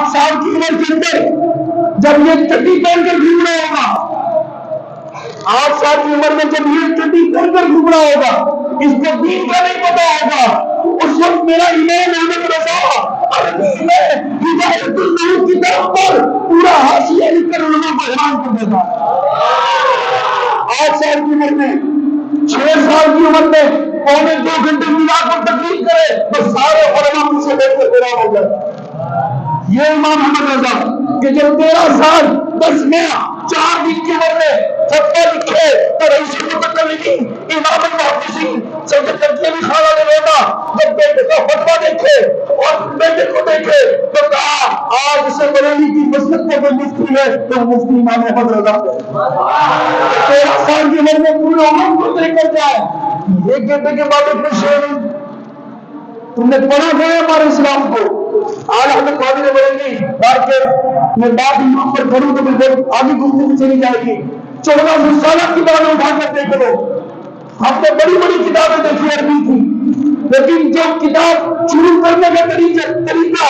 8 سال کی عمر کے اندر جب یہ چٹی پہن کر گھومنا ہوگا، 8 سال کی عمر میں جب یہ چٹی پہن کر گھومنا ہوگا، اس کو دین کا نہیں پتا ہوگا، اس وقت میرا امام احمد رضا عربی میں ہدایت النور کتاب پر پورا حاشیہ لکھ کر علماء کو حیران کر دیتا ہے۔ 8 سال کی عمر میں، 6 سال کی عمر میں 1.25 گھنٹے ملا کر تقریر کرے، بس سارے علماء مجھ سے بیٹھ کر حیران ہو جائے۔ یہ امام احمد رضا کہ جب 13 سال 10 ماہ 4 دن کی عمر میں فتویٰ لکھے تو رئیس المتکلمین امام المحدثین سید ترجیحی خانہ نے بیٹا جب بیٹے کا فتویٰ دیکھے اور بیٹے کو دیکھے تو کہا آج سے بریلی کی مسجد کا جو مفتی ہے تو مفتی امام احمد رضا ہے۔ 13 سال کی عمر میں پورے امت کو لے کر جائے۔ ایک بیٹے کے بعد اتنے شعر تم نے پڑھا گیا ہمارے اسلام کو۔ آج حضرت قادر بریلوی تاکہ میں بات امام پر کروں تو پھر آگے گفتگو چلی جائے گی۔ 14 سالہ کتابیں اٹھا کر دیکھ لو، ہم نے بڑی بڑی کتابیں دیکھی عربی کی، لیکن جو کتاب شروع کرنے کا طریقہ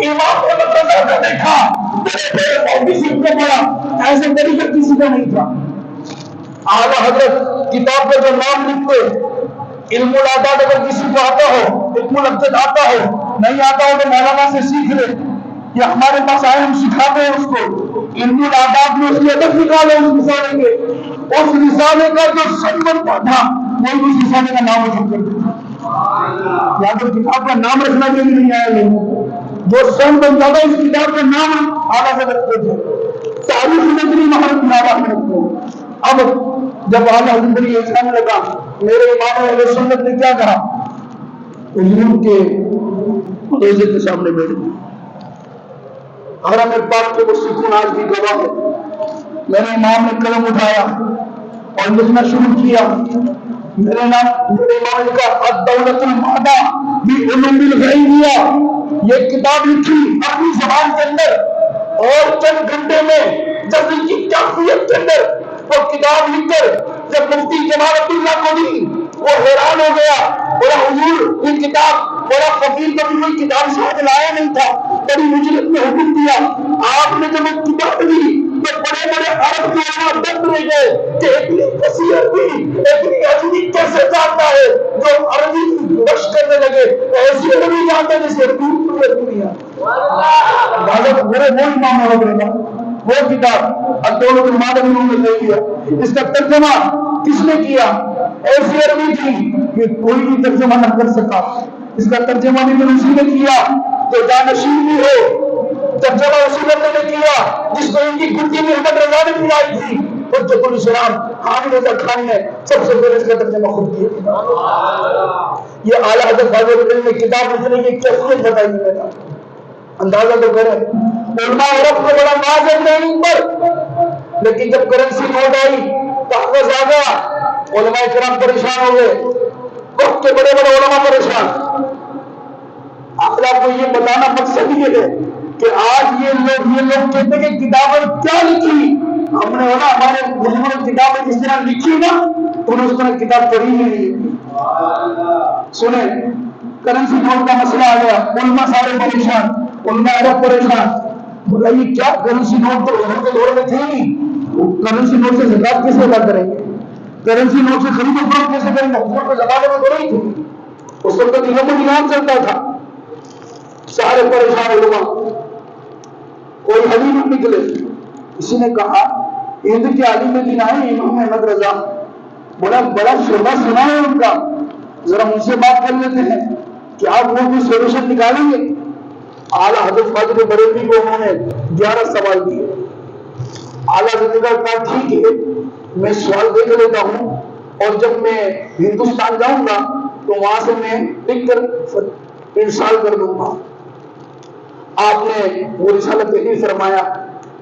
امام احمد رضا کا دیکھا، کسی کو پڑھا، ایسے طریقہ کسی کا نہیں تھا۔ اعلیٰ حضرت کتاب پر جو نام لکھتے، علم العداد اگر کسی کو آتا ہو، علم العداد آتا ہو، نہیں آتا ہو تو مولانا سے سیکھ لے، یا ہمارے پاس آئے ہم سکھاتے ہیں اس کو۔ علم العداد میں اس کی ادب نکالے اس رسالے کے، اس رسالے کا جو سن بنتا تھا وہی اس رسالے کا نام رکھ کر دیتا، یا تو کتاب کا نام رکھنا بھی نہیں آیا لوگوں کو، جو سن بنتا تھا اس کتاب کا نام اعلیٰ سے رکھتے تھے، تاریخ نظری محمد نابا میں رکھتے۔ اب جب اعلیٰ حضرت یہ احسان لگا میرے امام اہل سنت نے کیا کہا، حضور کے روزے کے سامنے بیٹھ گئے۔ حرم پاک کے وہ سکون آج بھی گواہ ہے۔ میرے امام نے قلم اٹھایا اور لکھنا شروع کیا۔ میرے امام نے کہا الدولۃ المعدہ بعلوم الغیبیہ، یہ کتاب لکھی اپنی زبان کے اندر، اور چند گھنٹے میں جذب کی کیفیت کے اندر وہ کتاب لکھ کر جب مفتی جمال عبداللہ کو دی وہ حیران ہو گیا، بولا حضور یہ کتاب، بولا فقیر کبھی کوئی کتاب ساتھ لایا نہیں تھا، بڑی مجلس میں حکم دیا، آپ نے جب وہ کتاب دی تو بڑے بڑے عرب کے علماء دنگ رہ گئے کہ اتنی کثیر عربی، اتنی عربی کیسے جانتا ہے، جو عربی بخش کرنے لگے ایسی عربی جانتا ہے جیسے عربی ہے۔ بھاگت میرے وہ امام ہو گئے، وہ کتاب الدولۃ المعدہ نے لے لیا۔ اس کا ترجمہ کس نے کیا؟ ایسی عربی تھی کہ کوئی بھی ترجمہ نہ کر سکا، اس کا ترجمہ بھی اسی نے کیا تو جانشین بھی ہو، ترجمہ اسی بندے نے کیا جس کو ان کی گنتی میں احمد رضا نے پڑھائی تھی، حجت الاسلام حامد رضا خان نے سب سے پہلے اس کا ترجمہ خود کیا۔ یہ اعلیٰ حضرت فاضل نے کتاب لکھنے کی کیفیت بتائی ہے، اندازہ تو کریں۔ علماء عرب کو بڑا ناز ہے ان پر، لیکن جب کرنسی نوٹ آئی کاغذ آ گیا، علماء کرام پریشان ہو گئے، وقت کے بڑے بڑے علماء پریشان۔ آپ کو یہ بتانا مقصد یہ ہے کہ آج یہ لوگ کہتے ہیں کہ کتابیں کیا لکھی، ہم نے ہمارے بزرگوں نے کتابیں جس طرح لکھی نا تو انہوں نے اس طرح کتاب پڑھی ہی نہیں۔ سنیں، کرنسی نوٹ کا مسئلہ آ گیا، علماء سارے پریشان، علماء عرب پریشان، بولا یہ کیا کرنسی نوٹ تو عمر کے دور میں تھی نہیں، کرنسی نوٹ سے زکات کیسے ادا کریں گے، کرنسی نوٹ سے خرید و فروخت کیسے کریں گے، حکومت کے زمانے میں تو نہیں تھی، اس وقت تو دنوں کو نظام چلتا تھا۔ سارے پریشان علماء، کوئی حلیم نکلے، کسی نے کہا ہند کے عالم دین آئے امام احمد رضا، بولا بڑا شعبہ سنا ہے ان کا، ذرا ان سے بات کر لیتے ہیں کہ آپ وہ کوئی سولوشن نکالیں گے۔ اعلیٰ حضرت فاضل بریلوی کو انہوں نے 11 سوال دیے۔ اعلیٰ حضرت کا کہا ٹھیک ہے میں سوال دیکھ لیتا ہوں اور جب میں ہندوستان جاؤں گا تو وہاں سے میں لکھ کر ارسال کر دوں گا۔ آپ نے وہ رسالہ تحریر فرمایا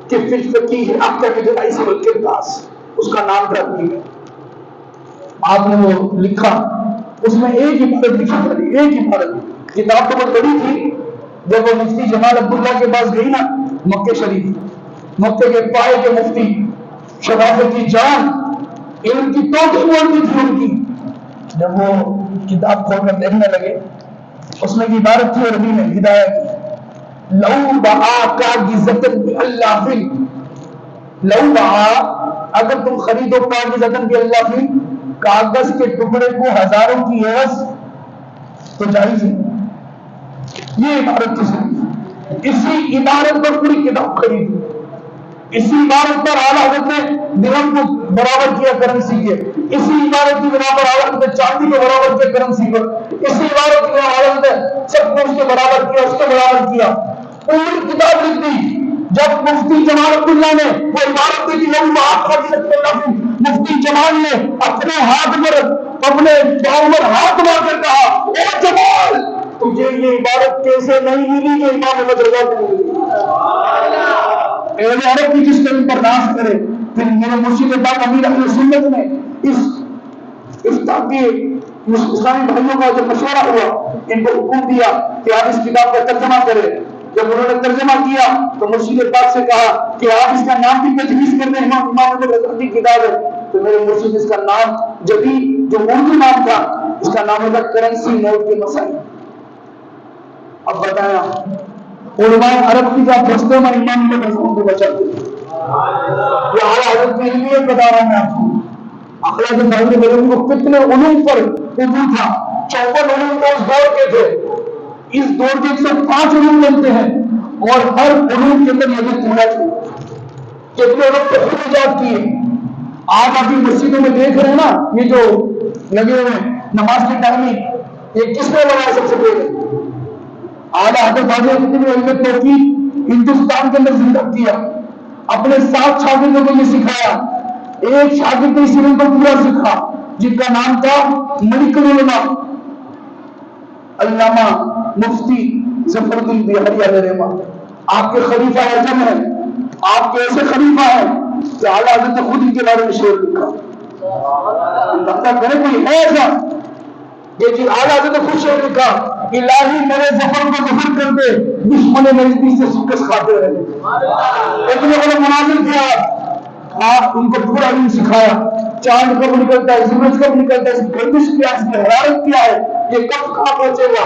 کہ فقہ احکام الجنائز والقصاص، اس کا نام رکھ دیا۔ آپ نے وہ لکھا، اس میں ایک عبارت لکھی تھی، ایک عبارت، کتاب تو بہت بڑی تھی۔ جب وہ مفتی جمال عبداللہ کے پاس گئی نا مکہ شریف، مکہ کے پائے کے مفتی، شفافت کی جان، علم کی توقع بولتی تھی ان کی، جب وہ کتاب کھول کر دیکھنے لگے اس میں کی عبارت تھی عربی میں ہدایت کی، لو دعا کاغذتن باللہ فی، لو دعا اگر تم خریدو کاغذتن باللہ فی، کاغذ کے ٹکڑے کو ہزاروں کی عوض، تو جائز ہے. یہ عبارت کی صحیح، اسی عبارت پر پوری کتاب خریدی، اسی عبارت پر اعلیٰ حضرت نے درہم کو برابر کیا کرنسی کے، اسی عبارت کی بنا پر اعلیٰ حضرت نے چاندی کو برابر کیا کرنسی پر، اسی عبارت کی بنا پر اعلیٰ حضرت نے سب کو اس کے برابر کیا، اس کے برابر کیا، پوری کتاب لکھ دی. جب مفتی جمال اللہ نے وہ عبارت دی کہ لوگ آپ کا مفتی جمال نے اپنے ہاتھ پر اپنے پاؤں پر ہاتھ مار کر کہا اے جمال تجھے یہ عبارت کیسے نہیں ملی کہ امام احمد رضا کو ملی. اہل عرب کی جس کلم پر ناز کرے. پھر میرے مرشد پاک امیر اہل سنت نے اس افتاح کے اسلامی بھائیوں کا جب مشورہ ہوا ان کو حکم دیا کہ آپ اس کتاب کا ترجمہ کریں. جب انہوں نے ترجمہ کیا تو مرشد پاک سے کہا کہ آپ اس کا نام بھی تجویز کر دیں، امام احمد رضا کی کتاب ہے. تو میرے مرشد اس کا نام جدید جو اردو نام تھا اس کا نام ہوتا کرنسی نوٹ کے مسائل. اب بتایا علماء عرب کی جب دستوں میں امام احمد رضا کو بچاتے ہیں. یہ اعلیٰ حضرت کے لیے بتا رہا ہوں میں آپ کو. اخلاق ظاہر علوم کو کتنے علوم پر اردو تھا، 54 علوم تو اس دور کے تھے. اس دور کے 105 علوم بنتے ہیں اور ہر علوم کے اندر یہ پورا کتنے علوم کو خود ایجاد کیے. آج ابھی مسجدوں میں دیکھ رہے ہیں نا یہ جو لگے ہوئے نماز کے ٹائم یہ کس نے لگایا سب سے پہلے؟ اعلیٰ حضرت نے علم توحید ہندوستان کے اندر زندہ کیا. اپنے 7 شاگردوں کو یہ سکھایا. ایک شاگرد نے اس علم کو پورا سیکھا جن کا نام تھا ملک العلماء علامہ مفتی ظفر الدین بہاری علیہ رحمہ. آپ کے خلیفہ اعظم ہیں، آپ کے ایسے خلیفہ ہیں کہ اعلیٰ حضرت نے خود ان کے بارے میں شعر لکھا. لگتا کرے کوئی ہے ایسا یہ جی اعلیٰ حضرت نے خود شعر لکھا الہی میرے ظفر کو ظفر کر دے دشمن میری سے شکست کھاتے رہے. اتنے بڑے مناظر تھے آپ ان کو پورا علم سکھایا. چاند کب نکلتا ہے، سورج کب نکلتا ہے، گردش کیا ہے، اس کی حرارت کیا ہے، یہ کب کہاں پہنچے گا.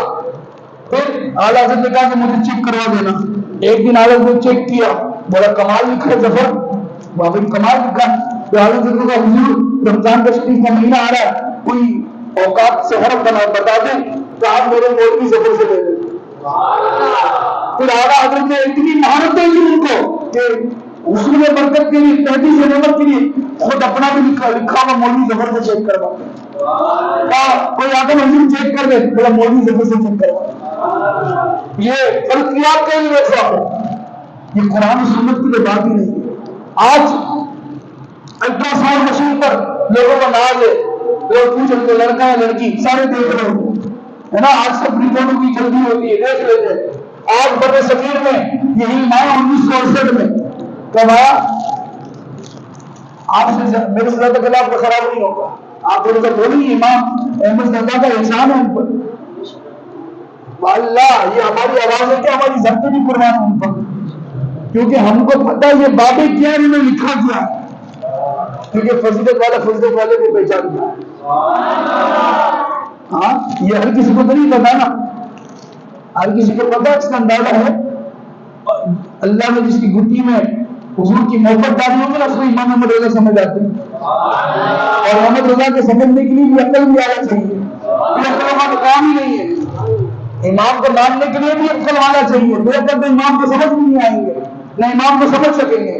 پھر اعلیٰ حضرت نے کہا کہ مجھے چیک کروا دینا. ایک دن اعلیٰ حضرت نے چیک کیا، بڑا کمال لکھا ہے ظفر، بابا کمال لکھا. تو اعلیٰ حضرت نے کہا حضور رمضان کا شریف کا مہینہ آ رہا ہے، کوئی اوقات سے حرف بتا دیں تو آپ میرے مولوی ظفر سے لے لیں. پھر اعلیٰ حضرت نے اتنی مہارت دی ان کو کہ حصول برکت کے لیے، تحدیث نعمت کے لیے خود اپنا بھی لکھا ہوا مولوی ظفر سے چیک کروا. کوئی آدم حضور چیک کر دے بولا مولوی ظفر سے چیک کروا. یہ فلکیات کا ہی ایسا ہو، یہ قرآن و سنت کی تو بات ہی نہیں ہے. آج الٹرا ساؤنڈ مشین پر لوگوں کا ناز ہے، لوگ پوچھ رہے لڑکا ہے لڑکی سارے دیکھ رہے ہیں نا. آج سب رپورٹوں کی جلدی ہوتی ہے، دیکھ لیتے ہیں. آج بڑے صغیر میں یہی ماہ 1968 میں کب آیا آپ سے میرے صلاح کے خلاف خراب نہیں ہوگا. آپ تھوڑا سا بولیے امام احمد رضا کا احسان ہے ان پر. اللہ یہ ہماری آواز ہے کہ ہماری ضبط بھی قربان ہے ان پر، کیونکہ ہم کو پتہ یہ باتیں کیا ہے انہوں نے لکھا کیا ہے. کیونکہ فضیلت والے کو پہچان دیا. ہاں یہ ہر کسی کو تو نہیں پتا نا، ہر کسی کو پتا اس کا اندازہ ہے. اللہ نے جس کی گھٹی میں حضور کی محبت ڈالی ہوگی نا اس کو امام احمد رضا سمجھ آتے ہیں. اور احمد رضا کے سمجھنے کے لیے بھی عقل بھی آنا چاہیے. عقل کا کام ہی نہیں ہے. امام کو ماننے کے لیے بھی عقل آنا چاہیے. میرے تو امام کو سمجھ بھی نہیں آئیں گے نہ امام کو سمجھ سکیں گے.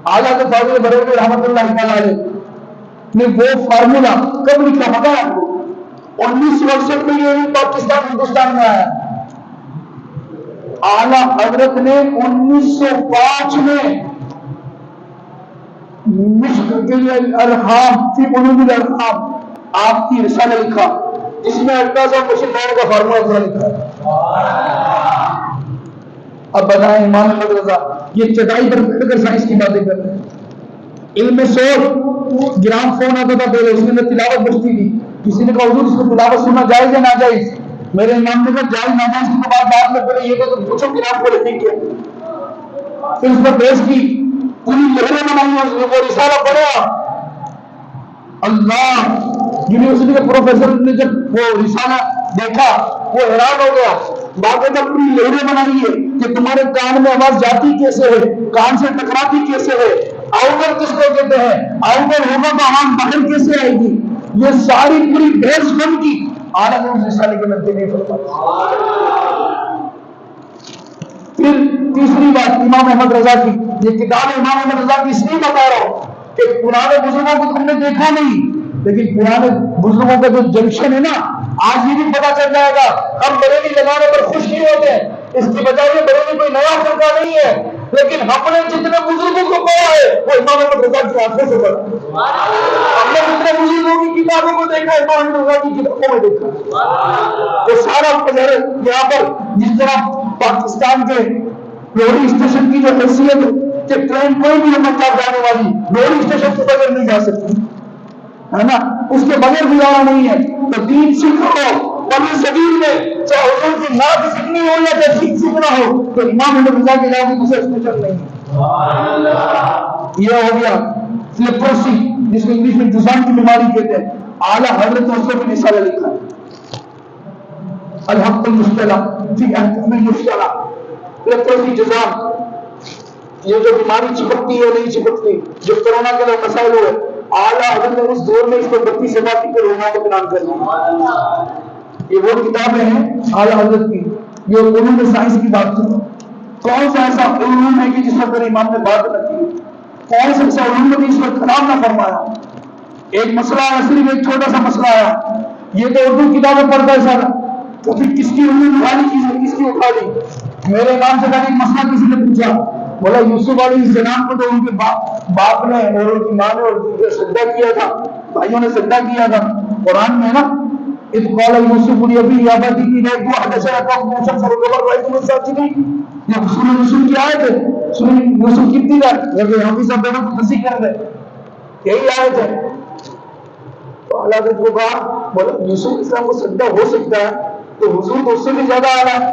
اعلیٰ حضرت فاضل بریلوی رحمۃ اللہ تعالی نے وہ فارمولا کب لکھا پتا ہے آپ کو؟ 1968 میں یہ پاکستان ہندوستان میں آیا. اعلیٰ حضرت نے 1905 میں مشق کے لیے الارحام فی علوم الارحام آپ کی رسالہ لکھا جس میں الٹراساؤنڈ مشین کا فارمولا پورا لکھا ہے. اب بتائیں امام احمد رضا یہ چٹائی پر بیٹھ کر سائنس کی باتیں کر رہے ہیں. علم صوت گرام فون آتا تھا پہلے، اس میں تلاوت بجتی تھی. کسی نے کہا حضور اس کو تلاوت سننا جائز یا ناجائز؟ میرے امام نے کہا جائز ناجائز کی بات میں پہلے یہ تو پوچھو گرام کو لکھیں کیا. پھر اس پر بحث کی، پوری لہریں بنائی، وہ رسالہ پڑھا. اللہ یونیورسٹی کے پروفیسر نے جب وہ رسالہ دیکھا وہ حیران ہو گیا. باقاعدہ پوری لہریں بنائی ہے کہ تمہارے کان میں آواز جاتی کیسے ہے، کان سے ٹکراتی کیسے ہے، آؤگر کس کو کہتے ہیں، آؤگر ہوگا تو آواز باہر کیسے آئے گی، یہ ساری پوری بحث بن کی اعلیٰ حضرت رسالے کے نبی نے فرمایا۔ پھر تیسری بات امام احمد رضا کی، یہ کتاب امام احمد رضا کی اس لیے بتا رہا ہوں کہ پرانے بزرگوں کو تم نے دیکھا نہیں، لیکن پرانے بزرگوں کا جو جنکشن ہے نا، آج یہ بھی پتا چل جائے گا۔ ہم بریلی لگانے پر خوش نہیں ہوتے، اس کی وجہ یہ بریلی کوئی نیا فرقہ نہیں ہے، لیکن ہم نے جتنے بزرگوں کو پڑھا ہے وہ امام احمد رضا کی آنکھوں سے پڑھا، ہم نے جتنے بزرگوں کی کتابوں کو دیکھا امام احمد رضا کی کتابوں میں دیکھا۔ وہ سارا یہاں پر جس طرح پاکستان کے لوہری اسٹیشن کی جو حیثیت کہ ٹرین کوئی بھی پنجاب جانے والی لوہری اسٹیشن کے بغیر نہیں جا سکتی ہے نا، اس کے بغیر گزارا نہیں ہے، تو دین سیکھو بنی سبیل میں، چاہے حضور کی نعت سیکھنی ہو یا چاہے دین سیکھنا ہو، تو امام احمد رضا کے علاوہ دوسرا اسٹیشن نہیں ہے۔ یہ ہو گیا لیپروسی، جس کو انگلش میں جزام کی بیماری کہتے ہیں، اعلیٰ حضرت اشرف بن رسالہ لکھا ہے الحق المشتلا فی احکام المشتلا، لیپروسی جزام، یہ جو بیماری چپکتی ہے نہیں چپکتی، جو کرونا کے لوگ مسائل ہوئے، اعلیٰ حضرت نے اس دور میں اس کو 32 سماعتی کے علماء کو بیان کر دیا۔ یہ وہ کتابیں ہیں اعلیٰ حضرت کی، یہ علوم سائنس کی بات کرو، کون سا ایسا علوم ہے کہ جس پر امام نے بات نہ کی، کون سا ایسا علوم ہے جس پر کلام نہ فرمایا۔ ایک مسئلہ ہے، صرف ایک چھوٹا سا مسئلہ ہے، یہ تو اردو کتابیں پڑھتا ہے سارا، تو پھر کس کی علوم اٹھانی چیز، کس کی اٹھا لی؟ میرے امام سے ایک مسئلہ کسی نے پوچھا، بولا یوسف علیہ السلام کو تو ان کے باپ نے اور ان کی ماں نے اور سجدہ کیا تھا، بھائیوں نے سجدہ کیا تھا، قرآن میں نا اذ قال یوسف لابیہ یا ابتی انی لا حدثنا قوم موسی فرجع رأيت من ساجدين، یہ سورہ یوسف کی آیت ہے، سورہ یوسف کی ابتدا ہے، ہم بھی سب دونوں کو تصحیح کر دیں، یہی آیت ہے۔ تو اعلیٰ حضرت کو کہا، بولا یوسف علیہ السلام کو سجدہ ہو سکتا ہے تو حضور کو اس سے بھی زیادہ اعلیٰ ہے،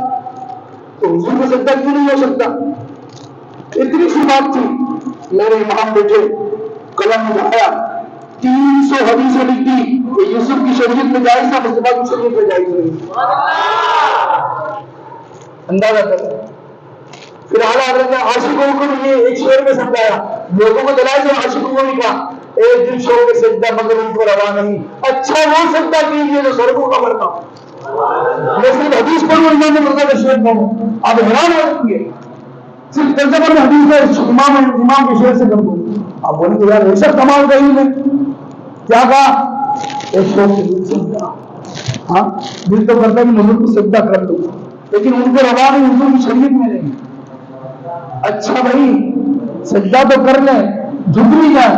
تو حضور کو سجدہ کیوں نہیں ہو سکتا؟ اتنی سی بات تھی، میرے امام بیٹے قلم اٹھایا، 300 حدیثیں لکھ دی کہ یوسف کی شریعت میں جائز تھا، مصطفیٰ کی شریعت میں جائز نہیں، اندازہ کر۔ پھر اعلیٰ حضرت نے عاشقوں کو بھی یہ ایک شعر میں سمجھایا، لوگوں کو دلایا جو عاشقوں کو بھی کہا ایک دن شعر میں سجدہ مگر ان کو روا نہیں، اچھا وہ سجدہ کیجیے جو سڑکوں کا مرنا، میں صرف حدیث پڑھوں امام مرزا کا شعر پڑھوں، آپ حیران ہو جائیں گے، صرف ترجمہ میں حدیث ہے امام کے شعر سے کر دوں، آپ بولیں گے یار ایسا کمال کا علم ہے، کیا کہا؟ ایک شوق سے دل سجدہ، ہاں دل تو کرتا ہے کہ حضور کو سجدہ کر لوں، لیکن ان کو روا نہیں، حضور کی شریعت میں نہیں۔ اچھا بھائی سجدہ تو کر لیں، جھک بھی جائیں،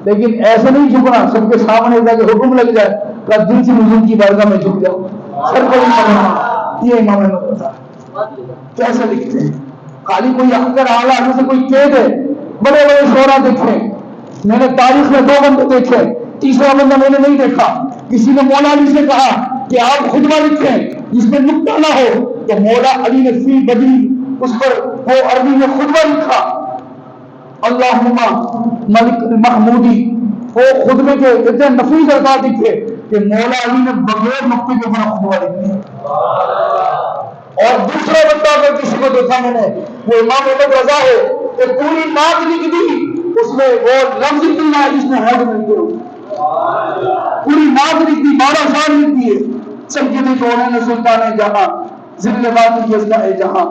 لیکن ایسے نہیں جھکنا سب کے سامنے جا کے حکم لگ جائے کہ دل سے حضور کی بارگاہ میں جھک جاؤ، سر کو نہیں پڑھنا۔ یہ امام احمد رضا کیسے لکھتے ہیں، خالی کوئی اگر اعلیٰ حضرت سے کوئی قید ہے، بڑے بڑے شعرا دیکھے، میں نے تاریخ میں 2 بندے دیکھے، تیسرا بندہ میں نے نہیں دیکھا، کسی نے مولا علی سے کہا کہ آپ خطبہ لکھیں جس میں نقطہ نہ ہو، تو مولا علی نے فی بدی اس پر وہ عربی میں خطبہ لکھا، اللہم ملک المحمودی، وہ خطبے کے اتنے نفیس الفاظ لکھے کہ مولا علی نے بغیر نقطے کے اوپر خطبہ لکھ دیا۔ اور دوسرا بندہ اگر کسی کو دیکھا میں نے، وہ امام احمد رضا ہے کہ پوری نعت لکھ دی، اس میں وہ لفظ اتنا ہے جس میں حد نہیں کرو، پوری نعت لکھ دی، 12 سال لکھ دیے، سیدی کونین سلطان جہاں ذل بات کی ازلا جہاں،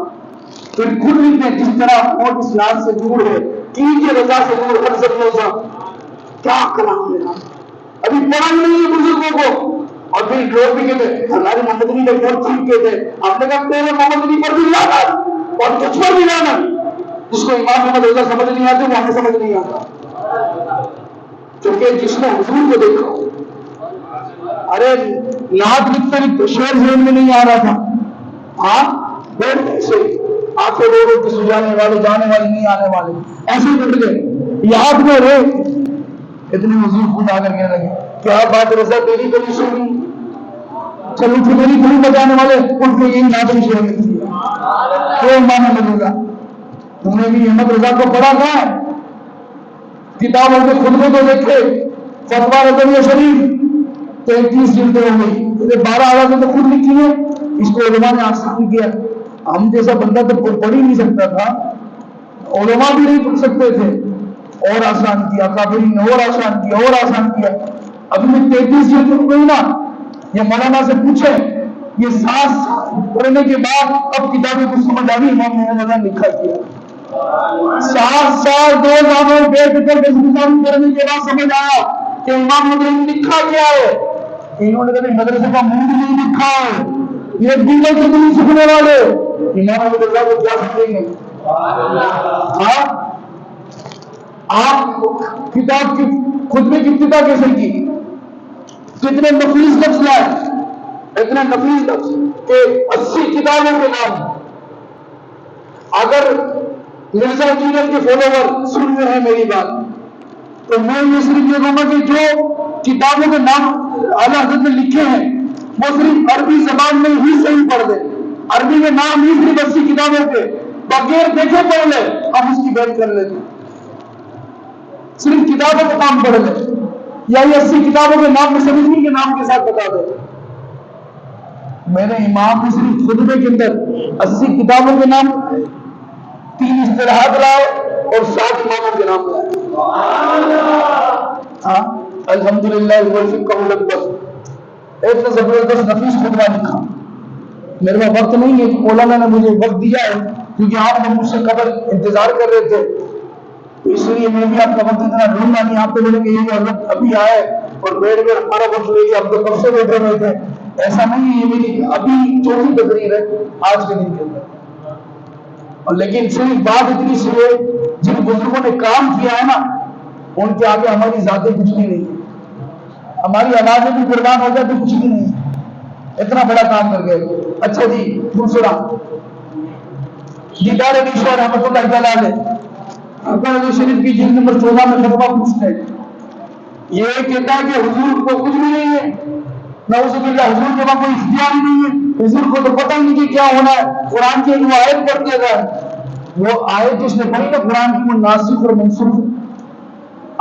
پھر خود لکھتے جس طرح اور اس نعت سے دور ہے کیجیے رضا سے دور ہر سب روزہ، کیا کلام ہے، ابھی پڑھا نہیں ہے بزرگوں کو۔ اور پھر لوگ بھی کہتے ہمارے محمد علی نے بہت ٹھیک کہتے ہیں، ہم نے کہا تیرے محمد علی پر بھی لانا اور تجھ پر بھی لانا، جس کو امام احمد رضا سمجھ نہیں آتے وہ ہمیں سمجھ نہیں آتا، کیونکہ جس نے حضور کو دیکھا، ارے نعت لکھتے لکھتے شعر ذہن میں نہیں آ رہا تھا، ہاں بیٹھ ایسے آنکھیں لوگوں کی سجانے والے جانے والے نہیں آنے والے ایسے بیٹھ گئے، یاد میں رہے اتنے حضور خود آ کر کہنے لگے کیا بات رضا تیری کبھی سنی، چلو پھر میری گلی بجانے والے ان کو یہی نعت بھی شعر لکھ دیا، تو امام احمد رضا تم نے بھی احمد رضا کو پڑھا تھا، کتابوں کے خطبے کو دیکھے، فتویٰ رضویہ شریف 33 جلدیں ہو گئی، 12 آواز تو خود لکھی ہے، اس کو علماء نے آسان کیا، ہم جیسا بندہ تو پڑھ ہی نہیں سکتا تھا، علماء بھی نہیں پڑھ سکتے تھے، اور آسان کیا، اکابرین نے اور آسان کیا اور آسان کیا۔ ابھی میں 33 جلد ہو گئی نا، یہ مولانا سے پوچھیں، یہ 7 سال پڑھنے کے بعد اب کتابیں کو سمجھ آ گئی، امام محمد نے لکھا کیا 7 سال 2 زاموں بیٹھ کر کے کتابیں پڑھنے کے بعد سمجھ آیا کہ امام محمد نے لکھا کیا ہے۔ انہوں نے کبھی مدرسے کا منہ نہیں لکھا ہے، یہ دیگر سے نہیں سیکھنے والے امام محمد اللہ کو کیا سمجھیں گے؟ آپ کتاب کی خطبے کی ابتدا کیسے کی؟ کتنے نفیس لفظ لائے، اتنے نفیس لفظ کہ 80 کتابوں کے نام۔ اگر مرزا جنید کے فالوور سن رہے ہیں میری بات، تو میں یہ صرف یہ کہوں گا کہ جو کتابوں کے نام اعلیٰ حضرت نے لکھے ہیں وہ صرف عربی زبان میں ہی صحیح پڑھ دیں، عربی میں نام ہی صرف 80 کتابوں کے بغیر دیکھے پڑھ لے، ہم اس کی بیعت کر لیتے ہیں۔ صرف کتابوں کا نام پڑھ لے، یا یہ 80 کتابوں کے نام مسلمین کے نام کے ساتھ بتا دے۔ میرے امام نے صرف خطبے کے اندر 80 کتابوں کے نام، 3 اصطلاحات لائے اور 7 اماموں کے نام لائے۔ الحمدللہ والفقہ الاکبر، اتنا زبردست نفیس خطبہ لکھا۔ میرے پاس وقت نہیں ہے، مولانا نے مجھے وقت دیا ہے کیونکہ آپ نے مجھ سے قبل انتظار کر رہے تھے، تو اس لیے میں بھی آپ کا وقت اتنا لوں گا نہیں۔ آپ تو بولیں گے یہ حضرت ابھی آئے اور بیٹھ کر ہمارا وقت لے لیا، آپ تو کب سے بیٹھے ہوئے تھے۔ ایسا نہیں ہے، یہ میری ابھی 4تھی تقریر ہے آج کے دن کے اندر، اور لیکن صرف بات اتنی سی ہے، جن بزرگوں نے کام کیا ہے نا ان کے آگے ہماری ذاتیں کچھ بھی نہیں ہے، ہماری اولادیں بھی قربان ہو جائے تو کچھ بھی نہیں ہے، اتنا بڑا کام کر گئے۔ اچھا جی، دوسرا دیدار علی شاہ رحمۃ اللہ علیہ علی شریف کی جلد نمبر 14 میں خطبہ پوچھتے ہیں، یہ کہتا ہے کہ حضور کو کچھ بھی نہیں ہے، نعوذ باللہ، حضور کے پاس کوئی اختیار ہی نہیں ہے، حضور کو تو پتہ ہی نہیں کہ کیا ہونا ہے۔ قرآن کی ایک آیت پڑھتے گئے، وہ آیت جس نے پڑھی نا قرآن کی، وہ ناسخ اور منسوخ۔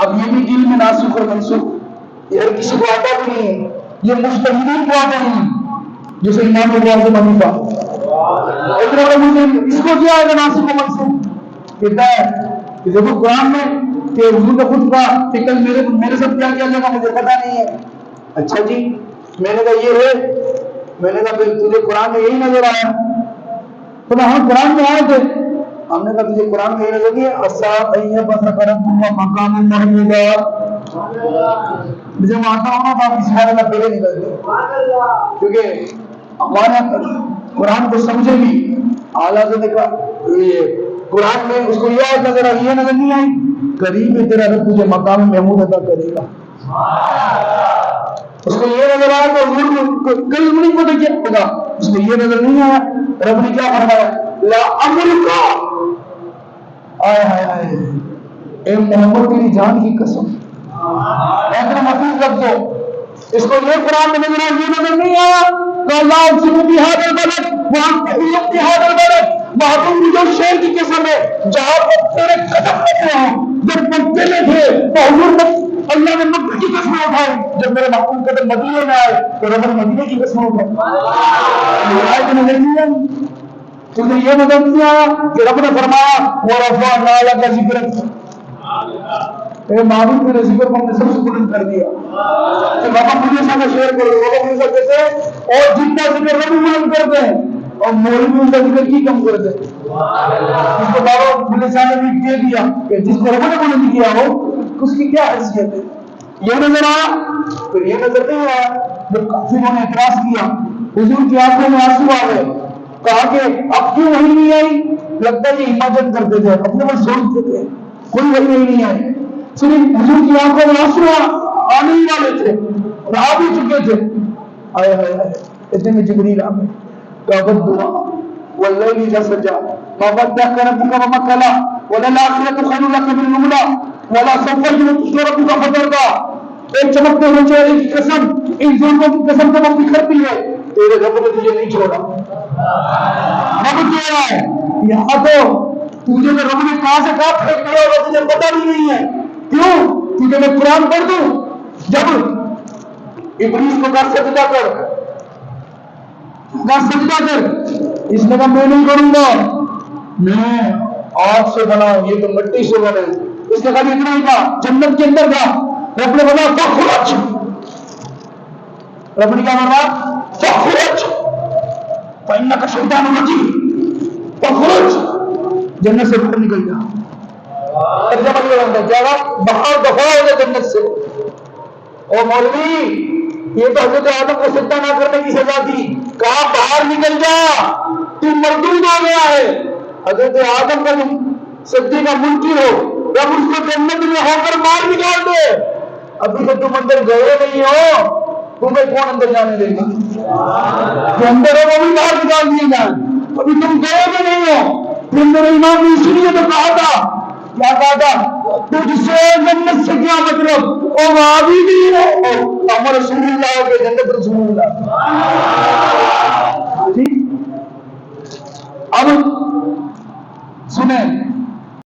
اب یہ بھی دل میں ناسخ اور منسوخ یہ ہر کسی کو آتا بھی نہیں ہے، یہ مجتہدین کو آتا نہیں، جیسے امام ابو اعظم حنیفہ اس کو کیا ہے ناسخ و منسوخ؟ کہتا ہے کہ دیکھو قرآن میں کہ حضور نے خود کہا کہ کل میرے ساتھ کیا کیا جائے گا مجھے پتا نہیں ہے۔ اچھا جی، میں نے کہا یہ ہے، میں نے کہا پھر تجھے قرآن میں یہی نظر آیا؟ تو ہاں قرآن میں آئے تھے، ہم نے کہا تجھے قرآن میں یہی نظر نہیں ہے؟ مقام محمودا، مجھے وہاں آتا ہونا تو آپ اس حال میں پہلے نکل گئے، کیونکہ ہمارے قرآن کو سمجھے بھی اعلیٰ سے دیکھا یہ قرآن میں اس کو یہ آیت نظر آئی، یہ نظر نہیں آئی، قریب ہے تیرا رب تجھے مقام محمود عطا کرے گا۔ اس کو یہ نظر آیا تو حضور کو کل نہیں پتہ کیا ہوگا، اس کو یہ نظر نہیں آیا، رب نے کیا فرمایا؟ لا امرکا، آئے ہائے ہائے اے محمد تیری جان کی قسم، اتنا محفوظ رکھ دو۔ اس کو یہ قرآن میں نظر آیا، یہ نظر نہیں آیا کہ اللہ اقسم بہذا البلد وانت حل بہذا البلد، محبوب جو شہر کی قسم ہے جہاں پر تیرے قدم رکھے ہوں، جب مکے میں تھے تو حضور اللہ نے مکہ کی قسم اٹھائی، جب میرے محبوب قدم مدینے میں آئے تو رب نے مدینے کی قسم اٹھائی۔ آیت نظر نہیں آئی، تجھے یہ نظر نہیں آیا کہ رب نے فرمایا وَرَفَعْنَا لَكَ ذِكْرَكَ، اے معبود میرے ذکر کو ہم نے سب سے بلند کر دیا کہ بابا مجھے ساتھ شیئر کرو، بابا مجھے ساتھ کیسے، اور جتنا ذکر رب بلند کر دیں اور مولوی ان کا ذکر کی کم کر دیں۔ اس کو بابا مجھے ساتھ بھی دے دیا کہ جس کو رب نے بلند کیا ہو اس کی کیا حیثیت ہے، یہ نظر آیا۔ پھر یہ نظر نہیں آیا جب کافروں نے اعتراض کیا، حضور کی آنکھوں میں آنسو آ گئے، کہا کہ اب کیوں وحی نہیں آئی؟ لگتا ہے یہ حماقت کرتے تھے، اپنے پر سوچتے تھے، کوئی وحی نہیں آئی، صرف حضور کی آنکھوں میں آنسو آنے ہی والے تھے اور آ بھی چکے تھے۔ آئے ہائے ہائے، اتنے میں جبریل آ گئے، کعبت دعا واللیل اذا سجا ما ودعك ربك وما قلى وللآخرة خير لك من الأولى ولسوف يعطيك ربك فترضى، ایک چمکتے ہوئے چہرے کی قسم، ان ظلموں کی قسم کو وہ بکھرتی ہے، تیرے رب نے تجھے نہیں چھوڑا۔ رب کہہ رہا ہے یہاں تو تجھے میں رب نے کہاں سے کہاں پھینک دیا ہوگا تجھے پتہ بھی نہیں ہے، کیوں؟ کیونکہ میں قرآن پڑھ دوں، جب ابلیس کو کہا سجدہ کر، کہا سجدہ کر، اس نے کہا میں نہیں کروں گا، میں آگ سے بنا ہوں، یہ تو مٹی سے بنے۔ اس نے کہا اتنا ہی تھا، جنت کے اندر تھا، رب نے بولا فخرج، رب نے کیا بولا فخرج فإنک شیطان رجیم، فخرج، جنت سے باہر نکل جا۔ باہر دفاع ہو گیا جنت سے۔ او مولوی، یہ تو حضرت آدم کو سجدہ نہ کرنے کی سزا تھی، کہا باہر نکل جا، تو مردود ہو گیا ہے۔ حضرت آدم کا تم سجدے کا منکر ہو، جب اس کو جنت میں ہو کر باہر نکال دے، ابھی تو تم اندر گئے نہیں ہو، تمہیں کون اندر جانے دے گا؟ جو اندر ہے وہ بھی باہر نکال دیے جائیں، ابھی تم گئے بھی نہیں ہو۔ پھر میرے امام نے اسی لیے تو کہا تھا، کیا کہا تھا، تجھ سے جنت سے کیا مطلب، او وہابی بھی ہے، ہم رسول اللہ ہو گئے، جنت رسول اللہ۔ ٹھیک، اب سنیں